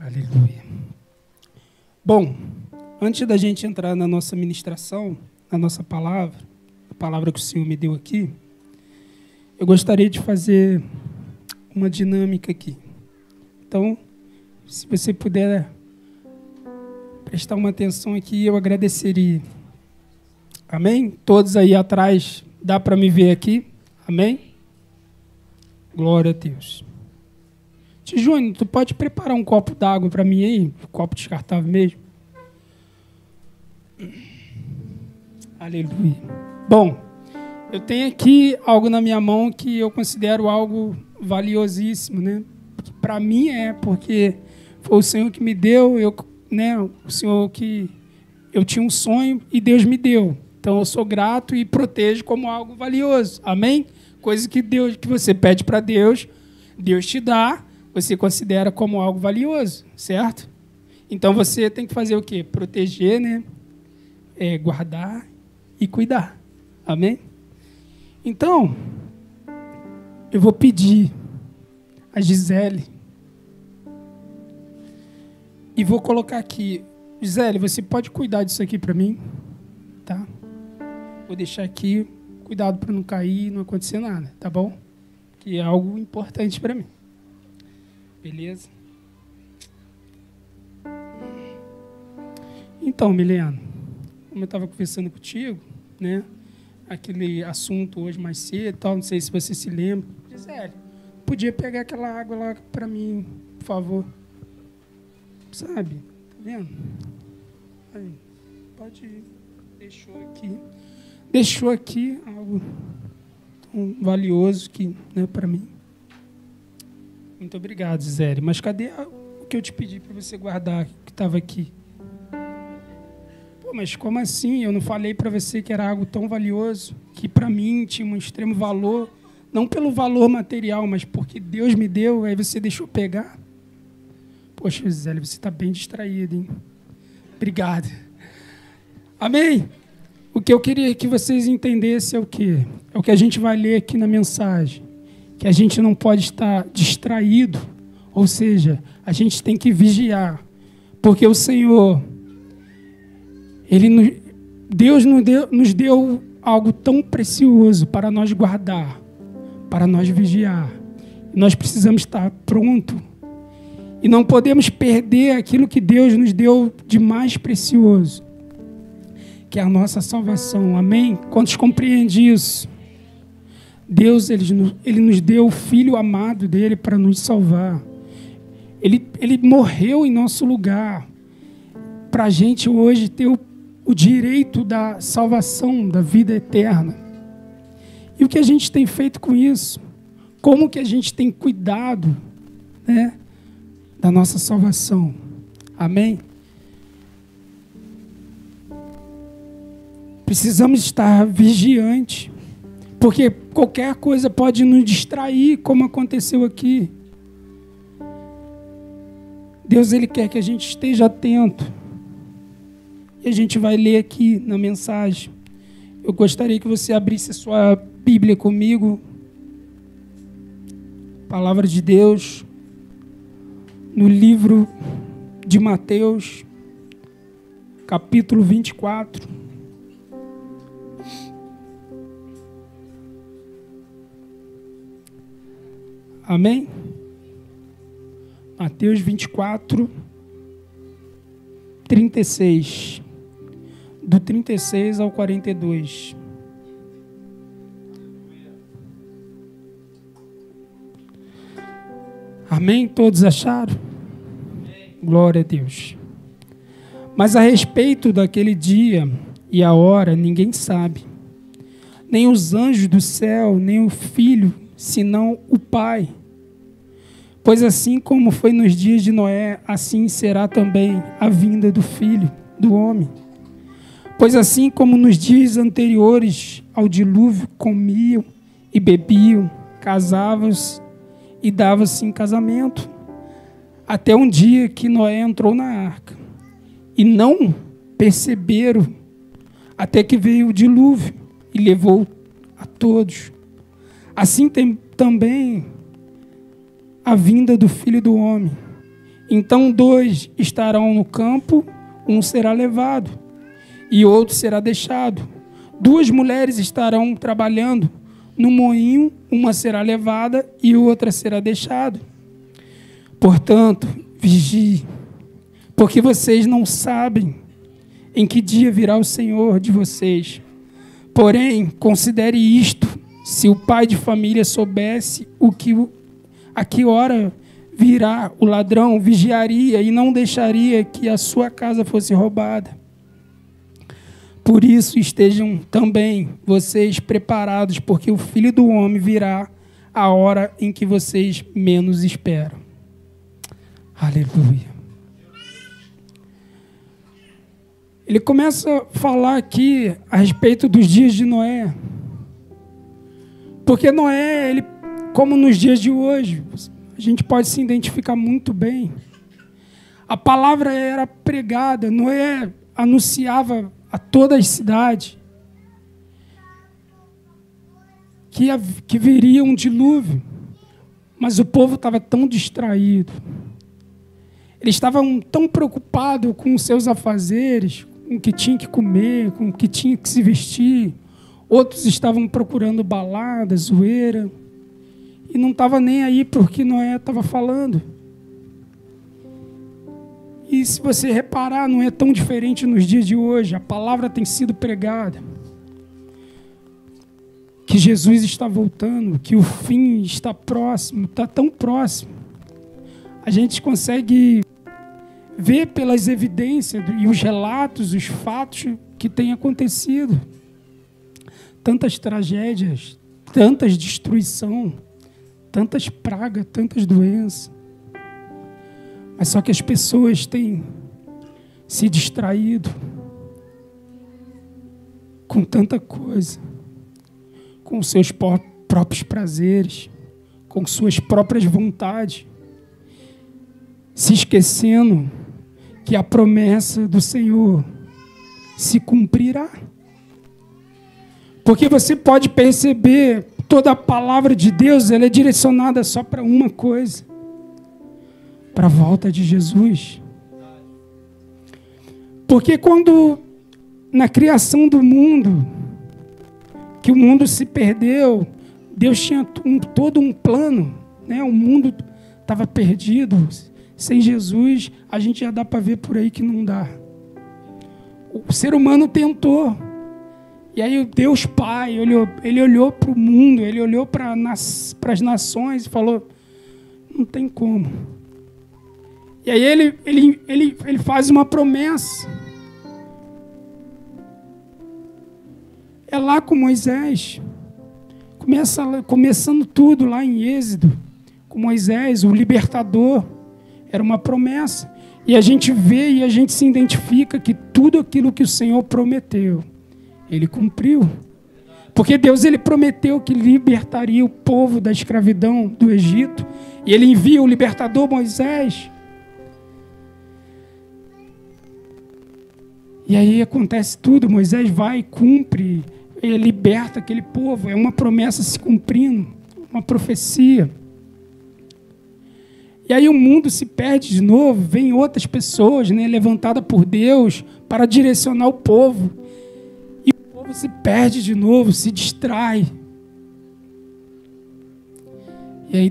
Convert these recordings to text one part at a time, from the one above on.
Aleluia. Bom, antes da gente entrar na nossa ministração, na nossa palavra, a palavra que o Senhor me deu aqui, eu gostaria de fazer uma dinâmica aqui. Então, se você puder prestar uma atenção aqui, eu agradeceria. Amém? Todos aí atrás, dá para me ver aqui? Amém? Glória a Deus. Tio Júnior, tu pode preparar um copo d'água para mim aí? Um copo descartável mesmo? Aleluia. Bom, eu tenho aqui algo na minha mão que eu considero algo valiosíssimo, né? Para mim porque foi o Senhor que me deu, o Senhor que eu tinha um sonho e Deus me deu. Então eu sou grato e protejo como algo valioso. Amém? Coisa que você pede para Deus, Deus te dá, você considera como algo valioso, certo? Então você tem que fazer o quê? Proteger, né? Guardar e cuidar. Amém? Então, eu vou pedir a Gisele e vou colocar aqui. Gisele, você pode cuidar disso aqui para mim? Tá? Vou deixar aqui. Cuidado para não cair e não acontecer nada, tá bom? Que é algo importante para mim. Beleza? Então, Milena, como eu estava conversando contigo, né? Aquele assunto hoje mais cedo, tal, não sei se você se lembra. Gisele, podia pegar aquela água lá para mim, por favor? Sabe? Tá vendo? Aí, pode ir. Deixou aqui algo tão valioso que, né, para mim. Muito obrigado, Gisele. Mas cadê o que eu te pedi para você guardar, que estava aqui? Pô, mas como assim? Eu não falei para você que era algo tão valioso, que para mim tinha um extremo valor, não pelo valor material, mas porque Deus me deu, aí você deixou pegar? Poxa, Gisele, você está bem distraída, hein? Obrigado. Amém? O que eu queria que vocês entendessem é o quê? É o que a gente vai ler aqui na mensagem. Que a gente não pode estar distraído, ou seja, a gente tem que vigiar. Porque o Senhor, Deus nos deu algo tão precioso para nós guardar, para nós vigiar. Nós precisamos estar pronto. E não podemos perder aquilo que Deus nos deu de mais precioso, que é a nossa salvação. Amém? Quantos compreendem isso? Deus, ele nos deu o Filho amado dele para nos salvar. Ele morreu em nosso lugar para a gente hoje ter o direito da salvação, da vida eterna. E o que a gente tem feito com isso? Como que a gente tem cuidado, né, da nossa salvação? Amém? Precisamos estar vigiantes, porque qualquer coisa pode nos distrair, como aconteceu aqui. Deus, ele quer que a gente esteja atento. E a gente vai ler aqui na mensagem. Eu gostaria que você abrisse a sua Bíblia comigo. Palavra de Deus. No livro de Mateus, capítulo 24. Amém? Mateus 24, 36. Do 36 ao 42. Amém? Todos acharam? Amém. Glória a Deus. Mas a respeito daquele dia e a hora, ninguém sabe. Nem os anjos do céu, nem o Filho, senão o Pai. Pois assim como foi nos dias de Noé, assim será também a vinda do Filho do Homem. Pois assim como nos dias anteriores ao dilúvio, comiam e bebiam, casavam-se e davam-se em casamento, até um dia que Noé entrou na arca. E não perceberam, até que veio o dilúvio e levou a todos. Assim tem também a vinda do Filho do Homem. Então 2 estarão no campo, um será levado e outro será deixado. 2 mulheres estarão trabalhando no moinho, uma será levada e outra será deixada. Portanto, vigie, porque vocês não sabem em que dia virá o Senhor de vocês. Porém, considere isto: se o pai de família soubesse a que hora virá o ladrão, vigiaria e não deixaria que a sua casa fosse roubada. Por isso estejam também vocês preparados, porque o Filho do Homem virá a hora em que vocês menos esperam. Aleluia. Ele começa a falar aqui a respeito dos dias de Noé. Porque Noé, ele, como nos dias de hoje, a gente pode se identificar muito bem. A palavra era pregada, Noé anunciava a toda a cidade que viria um dilúvio, mas o povo estava tão distraído, eles estavam tão preocupados com os seus afazeres, com o que tinha que comer, com o que tinha que se vestir. Outros estavam procurando balada, zoeira, e não estava nem aí porque Noé estava falando. E se você reparar, não é tão diferente nos dias de hoje. A palavra tem sido pregada, que Jesus está voltando, que o fim está próximo, está tão próximo. A gente consegue ver pelas evidências e os relatos, os fatos que têm acontecido. Tantas tragédias, tantas destruição, tantas pragas, tantas doenças. Mas só que as pessoas têm se distraído com tanta coisa, com seus próprios prazeres, com suas próprias vontades, se esquecendo que a promessa do Senhor se cumprirá. Porque você pode perceber, toda a palavra de Deus, ela é direcionada só para uma coisa: para a volta de Jesus. Porque quando, na criação do mundo, que o mundo se perdeu, Deus tinha todo um plano, né? O mundo estava perdido. Sem Jesus, a gente já dá para ver por aí que não dá. O ser humano tentou. E aí Deus Pai, ele olhou para o mundo, ele olhou para as nações e falou: não tem como. E aí ele faz uma promessa. É lá com Moisés. Começando tudo lá em Êxodo, com Moisés, o libertador. Era uma promessa. E a gente vê e a gente se identifica que tudo aquilo que o Senhor prometeu, Ele cumpriu. Porque Deus, Ele prometeu que libertaria o povo da escravidão do Egito. E Ele envia o libertador Moisés. E aí acontece tudo. Moisés vai e cumpre. Ele liberta aquele povo. É uma promessa se cumprindo. Uma profecia. E aí o mundo se perde de novo. Vem outras pessoas, né, levantadas por Deus para direcionar o povo. E o povo se perde de novo, se distrai. E aí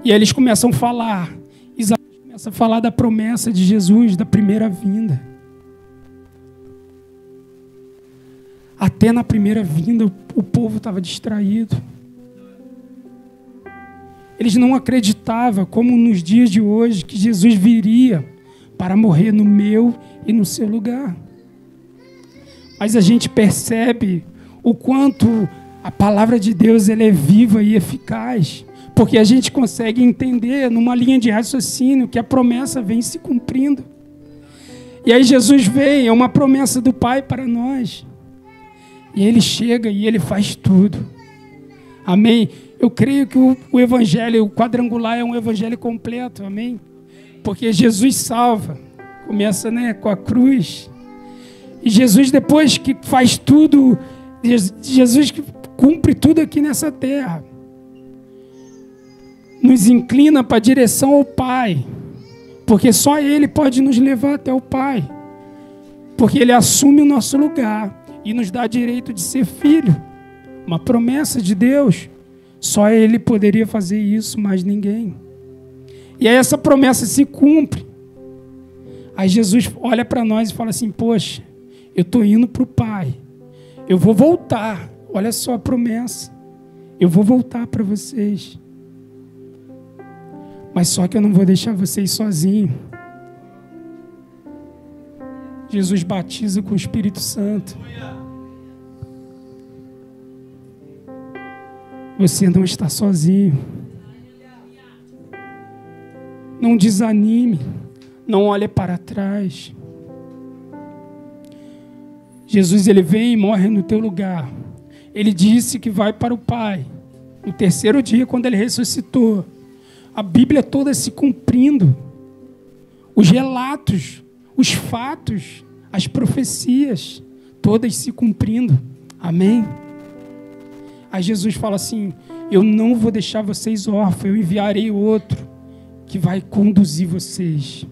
eles começam a falar. Isaías começa a falar da promessa de Jesus, da primeira vinda. Até na primeira vinda o povo estava distraído. Eles não acreditavam, como nos dias de hoje, que Jesus viria para morrer no meu e no seu lugar. Mas a gente percebe o quanto a palavra de Deus ela é viva e eficaz, porque a gente consegue entender numa linha de raciocínio que a promessa vem se cumprindo. E aí Jesus vem, é uma promessa do Pai para nós. E Ele chega e Ele faz tudo. Amém? Eu creio que o evangelho, o quadrangular é um evangelho completo, amém? Porque Jesus salva, começa, né, com a cruz. E Jesus, depois que faz tudo, Jesus que cumpre tudo aqui nessa terra, nos inclina para a direção ao Pai, Porque só Ele pode nos levar até o Pai. Porque Ele assume o nosso lugar e nos dá direito de ser filho. Uma promessa de Deus. Só Ele poderia fazer isso, mais ninguém. E aí essa promessa se cumpre. Aí Jesus olha para nós e fala assim, poxa, eu estou indo para o Pai. Eu vou voltar. Olha só a promessa. Eu vou voltar para vocês. Mas só que eu não vou deixar vocês sozinhos. Jesus batiza com o Espírito Santo. Você não está sozinho. Não desanime. Não olhe para trás. Jesus, ele vem e morre no teu lugar. Ele disse que vai para o Pai. No terceiro dia, quando ele ressuscitou. A Bíblia toda se cumprindo. Os relatos, os fatos, as profecias, todas se cumprindo. Amém? Aí Jesus fala assim, eu não vou deixar vocês órfãos, eu enviarei outro que vai conduzir vocês,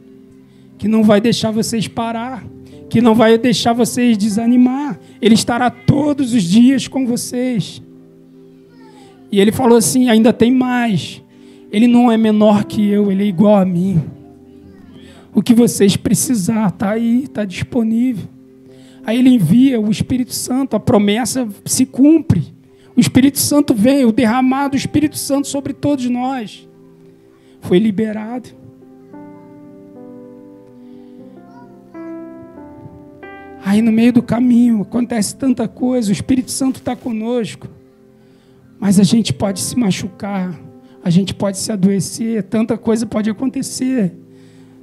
que não vai deixar vocês parar, que não vai deixar vocês desanimar. Ele estará todos os dias com vocês. E ele falou assim, ainda tem mais. Ele não é menor que eu, ele é igual a mim. O que vocês precisar, está aí, está disponível. Aí ele envia o Espírito Santo, a promessa se cumpre. O Espírito Santo vem, o derramado do Espírito Santo sobre todos nós. Foi liberado. Aí no meio do caminho acontece tanta coisa, o Espírito Santo está conosco. Mas a gente pode se machucar, a gente pode se adoecer, tanta coisa pode acontecer.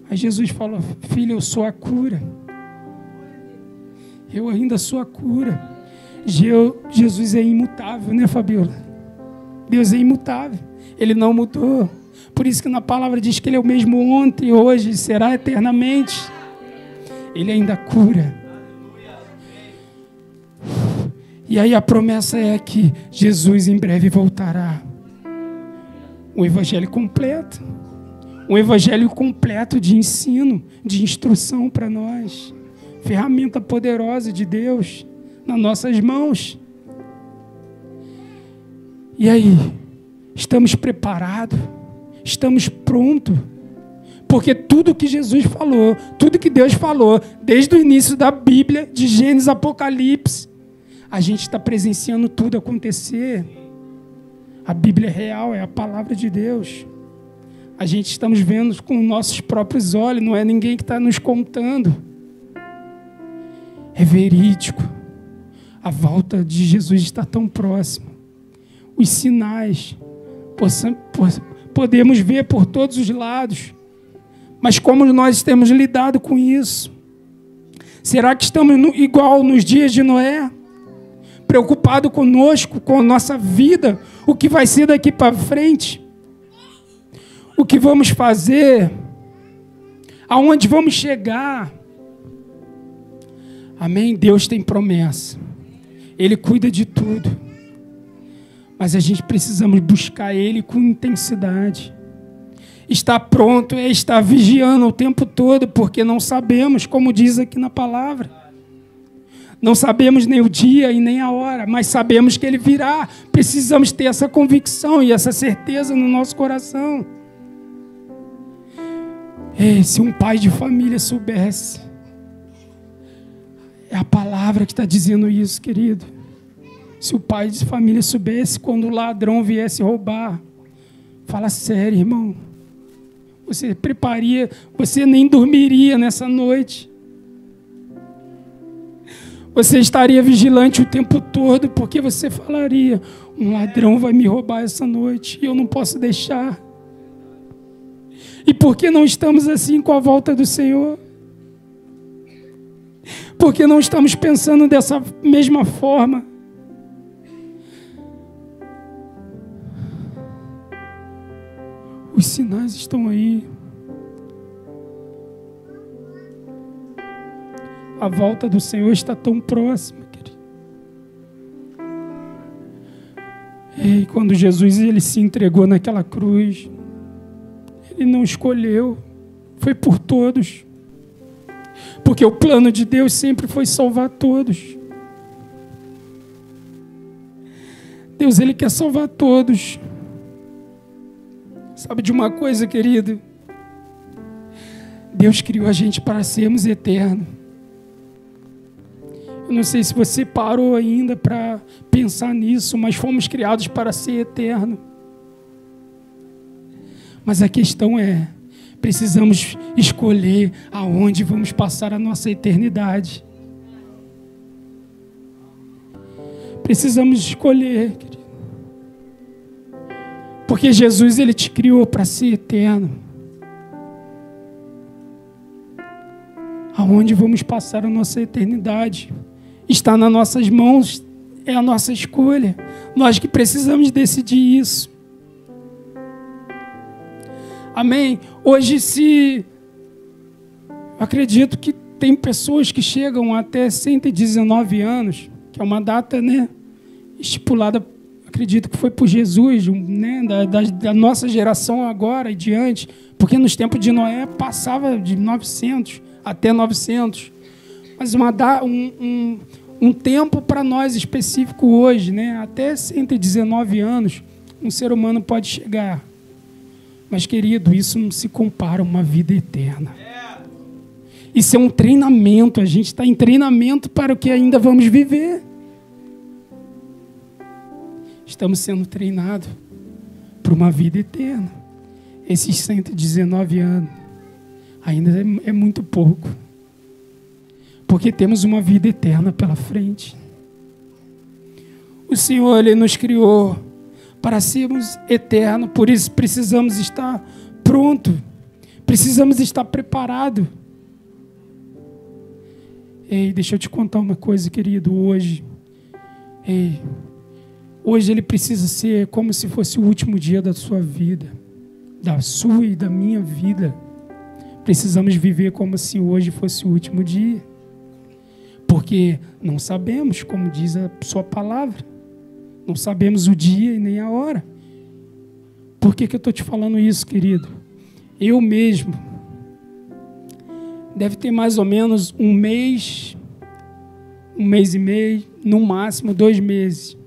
Aí Jesus falou, filho, eu sou a cura. Eu ainda sou a cura. Jesus é imutável, né, Fabiola? Deus é imutável. Ele não mudou. Por isso que na palavra diz que Ele é o mesmo ontem, hoje, e será eternamente. Ele ainda cura. E aí a promessa é que Jesus em breve voltará. Um evangelho completo. Um evangelho completo de ensino, de instrução para nós. Ferramenta poderosa de Deus nas nossas mãos. E aí, estamos preparados? Estamos prontos? Porque tudo que Jesus falou, tudo que Deus falou, desde o início da Bíblia, de Gênesis, Apocalipse, a gente está presenciando tudo acontecer. A Bíblia é real, é a palavra de Deus. A gente estamos vendo com nossos próprios olhos, não é ninguém que está nos contando. É verídico. A volta de Jesus está tão próxima. Os sinais podemos ver por todos os lados. Mas como nós temos lidado com isso? Será que estamos igual nos dias de Noé? Preocupado conosco, com a nossa vida, o que vai ser daqui para frente? O que vamos fazer? Aonde vamos chegar? Amém? Deus tem promessa. Ele cuida de tudo. Mas a gente precisamos buscar Ele com intensidade. Estar pronto é estar vigiando o tempo todo, porque não sabemos, como diz aqui na palavra. Não sabemos nem o dia e nem a hora, mas sabemos que Ele virá. Precisamos ter essa convicção e essa certeza no nosso coração. Se um pai de família soubesse, é a palavra que está dizendo isso, querido. Se o pai de família soubesse, quando o ladrão viesse roubar, fala sério, irmão. Você prepararia, você nem dormiria nessa noite. Você estaria vigilante o tempo todo, porque você falaria, um ladrão vai me roubar essa noite, e eu não posso deixar. E por que não estamos assim com a volta do Senhor? Por que não estamos pensando dessa mesma forma? Os sinais estão aí. A volta do Senhor está tão próxima, querido. E quando Jesus ele se entregou naquela cruz, Ele não escolheu. foi por todos. Porque o plano de Deus sempre foi salvar todos. Deus, Ele quer salvar todos. Sabe de uma coisa, querido? Deus criou a gente para sermos eternos. Eu não sei se você parou ainda para pensar nisso, mas fomos criados para ser eterno. Mas a questão é, precisamos escolher aonde vamos passar a nossa eternidade. Precisamos escolher, querido. Porque Jesus, Ele te criou para ser eterno. Aonde vamos passar a nossa eternidade? Está nas nossas mãos, é a nossa escolha. Nós que precisamos decidir isso. Amém? Hoje, acredito que tem pessoas que chegam até 119 anos, que é uma data, né, estipulada, acredito que foi por Jesus, né, da nossa geração agora e diante, porque nos tempos de Noé passava de 900 até 900. Mas um tempo para nós específico hoje, né, até 119 anos, um ser humano pode chegar. Mas, querido, isso não se compara a uma vida eterna. Isso é um treinamento. A gente está em treinamento para o que ainda vamos viver. Estamos sendo treinados para uma vida eterna. Esses 119 anos ainda é muito pouco. Porque temos uma vida eterna pela frente. O Senhor, Ele nos criou para sermos eternos, por isso precisamos estar prontos, precisamos estar preparados. Ei, deixa eu te contar uma coisa, querido, hoje ele precisa ser como se fosse o último dia da sua vida, da sua e da minha vida. Precisamos viver como se hoje fosse o último dia, porque não sabemos, como diz a sua palavra. Não sabemos o dia e nem a hora. Por que eu estou te falando isso, querido? Eu mesmo, deve ter mais ou menos um mês e meio, no máximo 2 meses.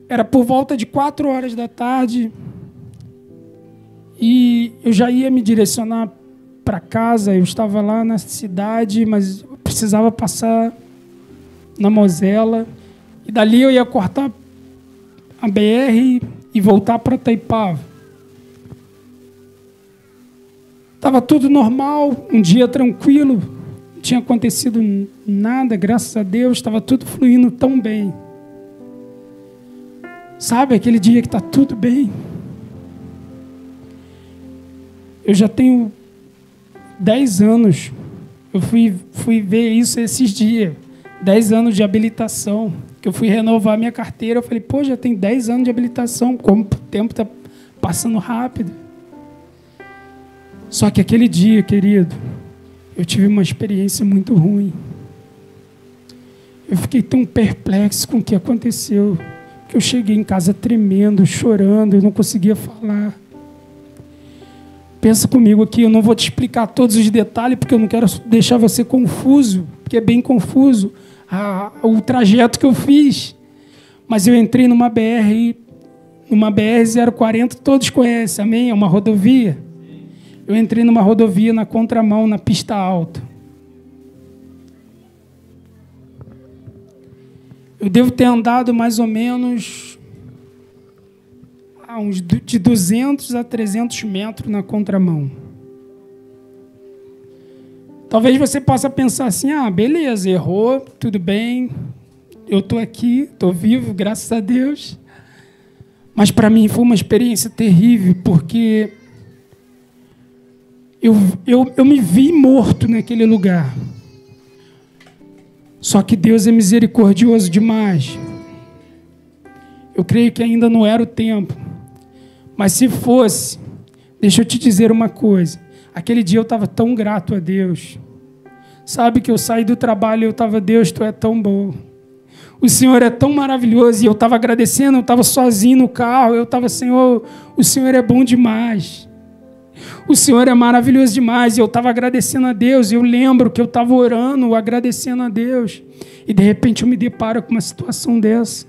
Era por volta de 4 horas da tarde, e eu já ia me direcionar para casa. Eu estava lá na cidade, mas eu precisava passar na Mosela, e dali eu ia cortar a BR e voltar para Itaipava. Estava tudo normal, um dia tranquilo, não tinha acontecido nada, graças a Deus, estava tudo fluindo tão bem. Sabe aquele dia que está tudo bem? Eu já tenho 10 anos, eu fui ver isso esses dias. 10 anos de habilitação, que eu fui renovar minha carteira. Eu falei, pô, já tem 10 anos de habilitação, como o tempo está passando rápido. Só que aquele dia, querido, eu tive uma experiência muito ruim. Eu fiquei tão perplexo com o que aconteceu, que eu cheguei em casa tremendo, chorando, eu não conseguia falar. Pensa comigo aqui, eu não vou te explicar todos os detalhes, porque eu não quero deixar você confuso, porque é bem confuso o trajeto que eu fiz. Mas eu entrei numa BR-040, todos conhecem, amém? É uma rodovia. Eu entrei numa rodovia na contramão, na pista alta. Eu devo ter andado mais ou menos de 200 a 300 metros na contramão. Talvez você possa pensar assim, beleza, errou, tudo bem, eu estou aqui, estou vivo, graças a Deus. Mas para mim foi uma experiência terrível, porque eu me vi morto naquele lugar. Só que Deus é misericordioso demais. Eu creio que ainda não era o tempo. Mas se fosse, deixa eu te dizer uma coisa. Aquele dia eu estava tão grato a Deus. Sabe que eu saí do trabalho e eu estava, Deus, Tu é tão bom. O Senhor é tão maravilhoso. E eu estava agradecendo, eu estava sozinho no carro. Eu estava, Senhor, o Senhor é bom demais. O Senhor é maravilhoso demais. E eu estava agradecendo a Deus. Eu lembro que eu estava orando, agradecendo a Deus. E de repente eu me deparo com uma situação dessa.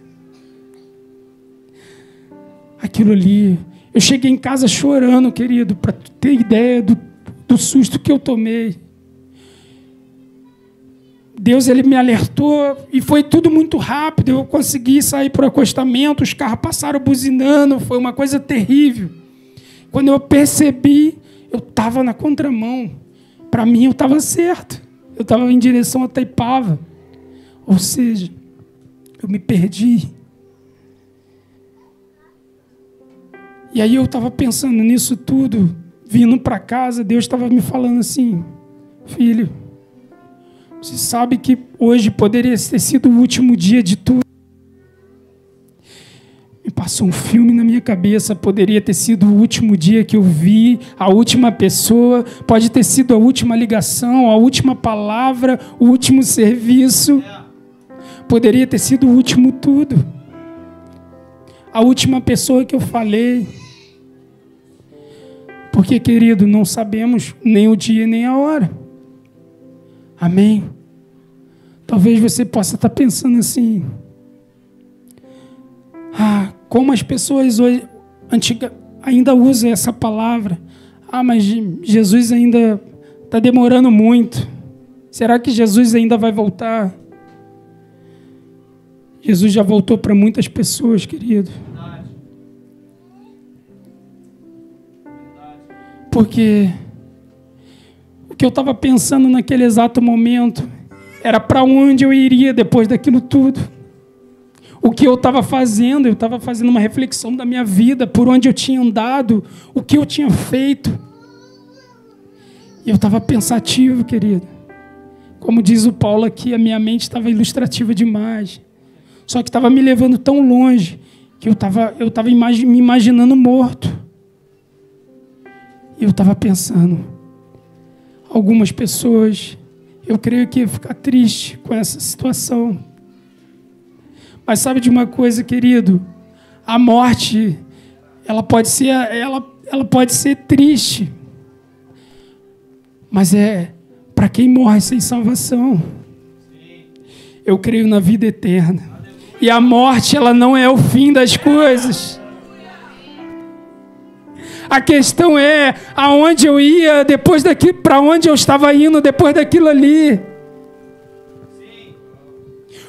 Aquilo ali. Eu cheguei em casa chorando, querido, para ter ideia do susto que eu tomei. Deus, ele me alertou e foi tudo muito rápido. Eu consegui sair para o acostamento, os carros passaram buzinando, foi uma coisa terrível. Quando eu percebi, eu estava na contramão. Para mim, eu estava certo. Eu estava em direção a Itaipava. Ou seja, eu me perdi. E aí eu estava pensando nisso tudo, vindo para casa, Deus estava me falando assim: filho, você sabe que hoje poderia ter sido o último dia de tudo. Me passou um filme na minha cabeça, poderia ter sido o último dia que eu vi, a última pessoa, pode ter sido a última ligação, a última palavra, o último serviço. Poderia ter sido o último tudo. A última pessoa que eu falei. Porque, querido, não sabemos nem o dia nem a hora. Amém? Talvez você possa estar pensando assim: como as pessoas hoje ainda usam essa palavra. Mas Jesus ainda está demorando muito. Será que Jesus ainda vai voltar? Jesus já voltou para muitas pessoas, querido. Porque o que eu estava pensando naquele exato momento era para onde eu iria depois daquilo tudo. O que eu estava fazendo uma reflexão da minha vida, por onde eu tinha andado, o que eu tinha feito. E eu estava pensativo, querido. Como diz o Paulo aqui, a minha mente estava ilustrativa demais. Só que estava me levando tão longe que eu estava me imaginando morto. E eu estava pensando, algumas pessoas, eu creio que ia ficar triste com essa situação. Mas sabe de uma coisa, querido? A morte, ela pode ser triste. Mas é para quem morre sem salvação. Eu creio na vida eterna. E a morte, ela não é o fim das coisas. A questão é aonde eu ia depois daquilo, para onde eu estava indo depois daquilo ali.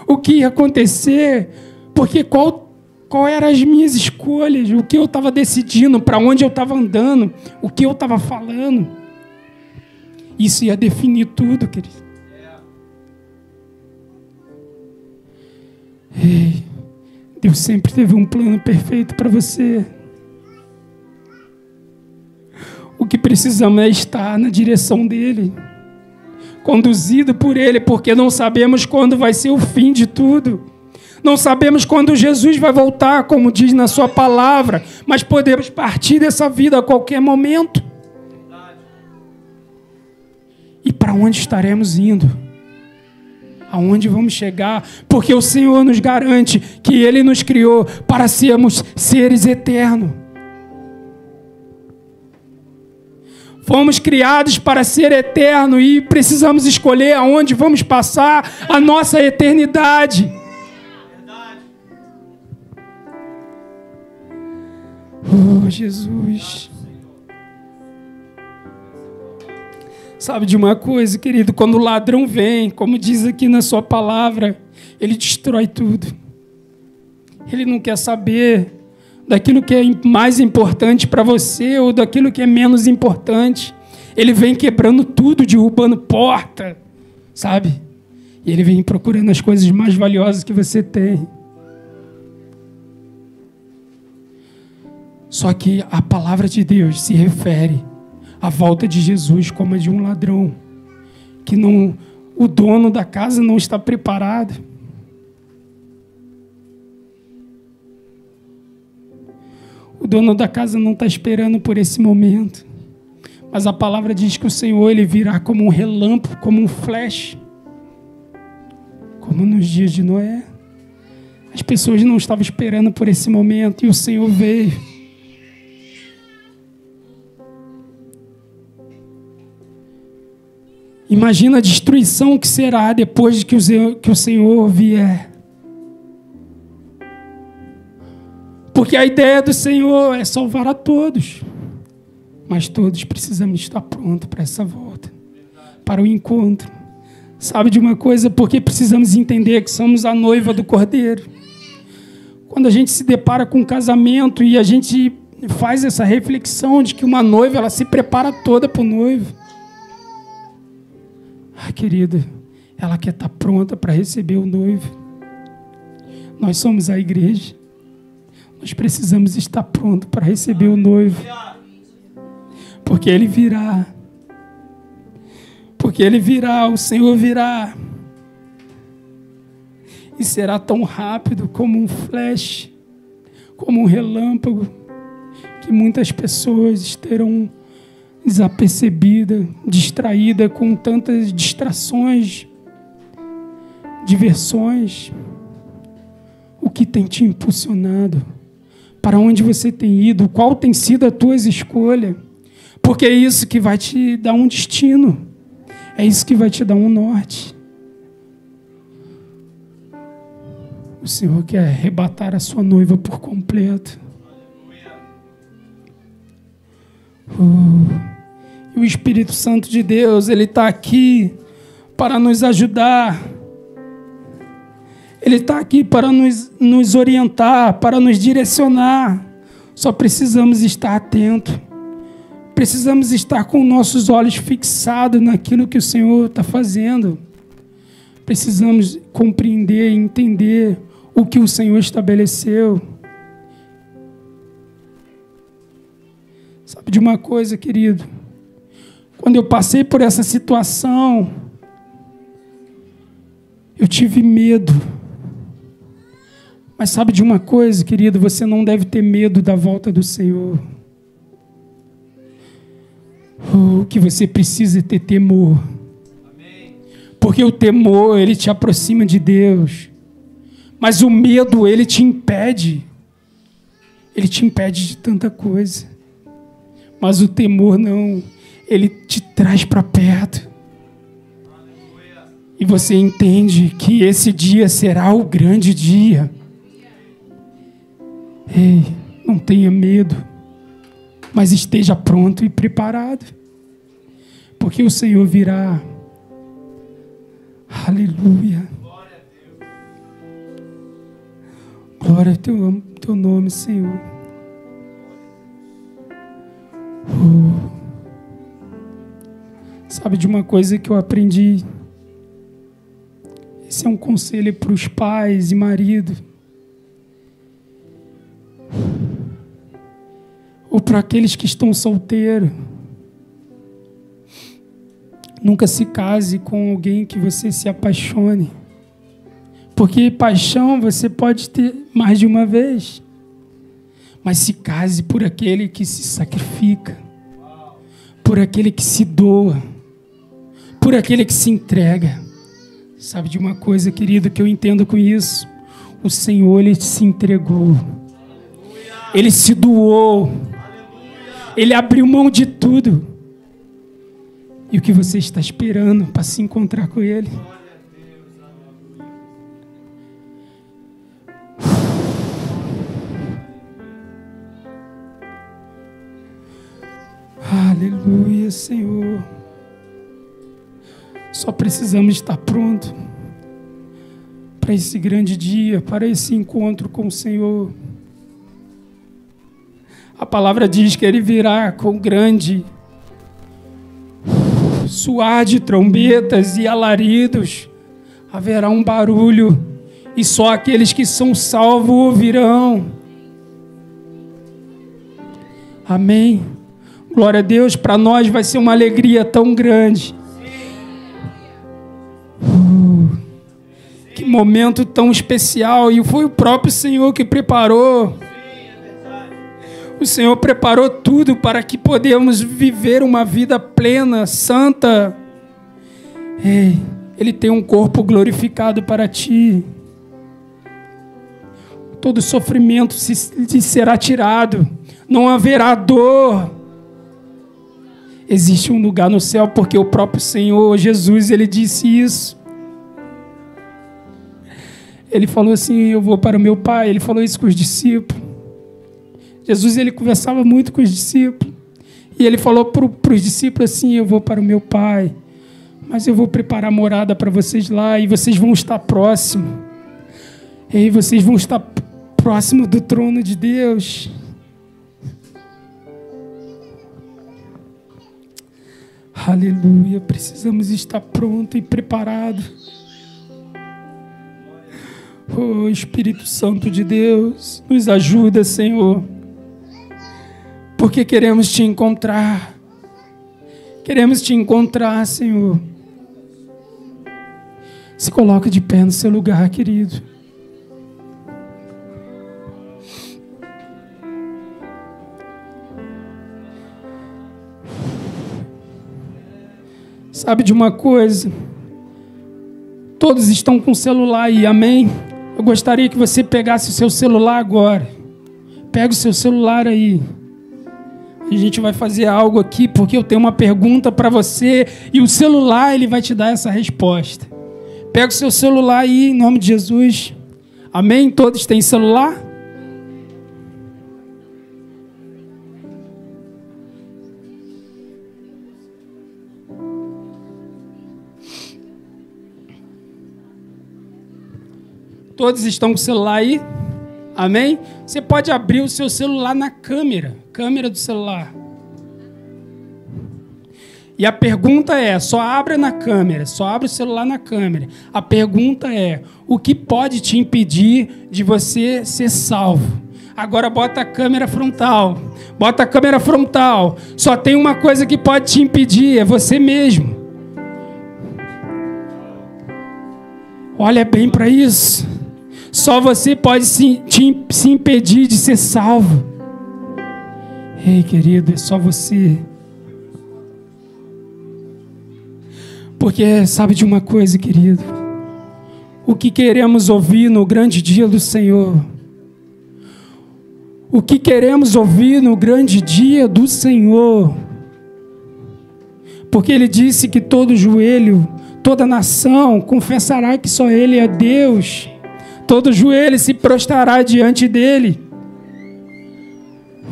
O que ia acontecer? Porque qual eram as minhas escolhas? O que eu estava decidindo? Para onde eu estava andando? O que eu estava falando? Isso ia definir tudo, querido. Ei, Deus sempre teve um plano perfeito para você. O que precisamos é estar na direção dele, conduzido por ele, porque não sabemos quando vai ser o fim de tudo. Não sabemos quando Jesus vai voltar, como diz na sua palavra, mas podemos partir dessa vida a qualquer momento. E para onde estaremos indo? Aonde vamos chegar? Porque o Senhor nos garante que Ele nos criou para sermos seres eternos. Fomos criados para ser eterno e precisamos escolher aonde vamos passar a nossa eternidade. Oh, Jesus. Sabe de uma coisa, querido? Quando o ladrão vem, como diz aqui na sua palavra, ele destrói tudo. Ele não quer saber daquilo que é mais importante para você ou daquilo que é menos importante. Ele vem quebrando tudo, derrubando porta, sabe? E ele vem procurando as coisas mais valiosas que você tem. Só que a palavra de Deus se refere à volta de Jesus como a de um ladrão, que não, o dono da casa não está preparado. O dono da casa não está esperando por esse momento. Mas a palavra diz que o Senhor, Ele virá como um relâmpago, como um flash. Como nos dias de Noé. As pessoas não estavam esperando por esse momento e o Senhor veio. Imagina a destruição que será depois de que o Senhor vier. Porque a ideia do Senhor é salvar a todos. Mas todos precisamos estar prontos para essa volta, para o encontro. Sabe de uma coisa? Porque precisamos entender que somos a noiva do Cordeiro. Quando a gente se depara com um casamento e a gente faz essa reflexão de que uma noiva, ela se prepara toda para o noivo. Ah, querida, ela quer estar pronta para receber o noivo. Nós somos a igreja. Nós precisamos estar prontos para receber o noivo. Porque ele virá. Porque ele virá, o Senhor virá. E será tão rápido como um flash, como um relâmpago, que muitas pessoas estarão desapercebidas, distraídas com tantas distrações, diversões. O que tem te impulsionado? Para onde você tem ido? Qual tem sido a tua escolha? Porque é isso que vai te dar um destino. É isso que vai te dar um norte. O Senhor quer arrebatar a sua noiva por completo. E o Espírito Santo de Deus, Ele está aqui para nos ajudar. Ele está aqui para nos orientar, para nos direcionar. Só precisamos estar atentos. Precisamos estar com nossos olhos fixados naquilo que o Senhor está fazendo. Precisamos compreender e entender o que o Senhor estabeleceu. Sabe de uma coisa, querido? Quando eu passei por essa situação, eu tive medo. Mas sabe de uma coisa, querido? Você não deve ter medo da volta do Senhor. O que você precisa é ter temor. Porque o temor, ele te aproxima de Deus. Mas o medo, ele te impede. Ele te impede de tanta coisa. Mas o temor não. Ele te traz para perto. E você entende que esse dia será o grande dia. Ei, não tenha medo. Mas esteja pronto e preparado. Porque o Senhor virá. Aleluia. Glória ao teu nome, Senhor. Sabe de uma coisa que eu aprendi? Esse é um conselho para os pais e marido. Ou para aqueles que estão solteiros. Nunca se case com alguém que você se apaixone. Porque paixão você pode ter mais de uma vez. Mas se case por aquele que se sacrifica. Por aquele que se doa. Por aquele que se entrega. Sabe de uma coisa, querido, que eu entendo com isso? O Senhor, Ele se entregou. Ele se doou. Ele abriu mão de tudo. E o que você está esperando para se encontrar com Ele? Aleluia, Senhor. Só precisamos estar prontos para esse grande dia, para esse encontro com o Senhor. A palavra diz que Ele virá com grande soar de trombetas e alaridos. Haverá um barulho e só aqueles que são salvos ouvirão. Amém. Glória a Deus. Para nós vai ser uma alegria tão grande. Que momento tão especial. E foi o próprio Senhor que preparou. O Senhor preparou tudo para que podemos viver uma vida plena, santa. Ei, Ele tem um corpo glorificado para ti. todo sofrimento lhe será tirado, não haverá dor. Existe um lugar no céu, porque o próprio Senhor Jesus, ele disse isso. Ele falou assim: eu vou para o meu Pai. Ele falou isso com os discípulos. Jesus, ele conversava muito com os discípulos. E ele falou para os discípulos assim: eu vou para o meu Pai, mas eu vou preparar morada para vocês lá, e vocês vão estar próximos. E aí vocês vão estar próximos do trono de Deus. Aleluia, precisamos estar prontos e preparados. Oh, Espírito Santo de Deus, nos ajuda, Senhor, porque queremos te encontrar. Queremos te encontrar, Senhor. Se coloca de pé no seu lugar, querido. Sabe de uma coisa? Todos estão com o celular aí, amém? Eu gostaria que você pegasse o seu celular agora. Pega o seu celular aí. A gente vai fazer algo aqui, porque eu tenho uma pergunta para você, e o celular, ele vai te dar essa resposta. Pega o seu celular aí, em nome de Jesus. Amém? Todos têm celular? Todos estão com o celular aí? Amém? Você pode abrir o seu celular na câmera do celular. E a pergunta é, só abra na câmera, só abre o celular na câmera. A pergunta é, o que pode te impedir de você ser salvo? Agora bota a câmera frontal. Bota a câmera frontal. Só tem uma coisa que pode te impedir, é você mesmo. Olha bem para isso. Só você pode se impedir de ser salvo. Ei, querido, é só você. Porque sabe de uma coisa, querido? O que queremos ouvir no grande dia do Senhor? O que queremos ouvir no grande dia do Senhor? Porque Ele disse que todo joelho, toda nação confessará que só Ele é Deus. Todo joelho se prostrará diante dEle.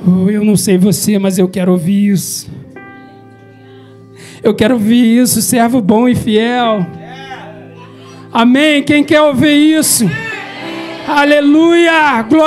Oh, eu não sei você, mas eu quero ouvir isso. Eu quero ouvir isso, servo bom e fiel. Amém? Quem quer ouvir isso? Aleluia! Glória.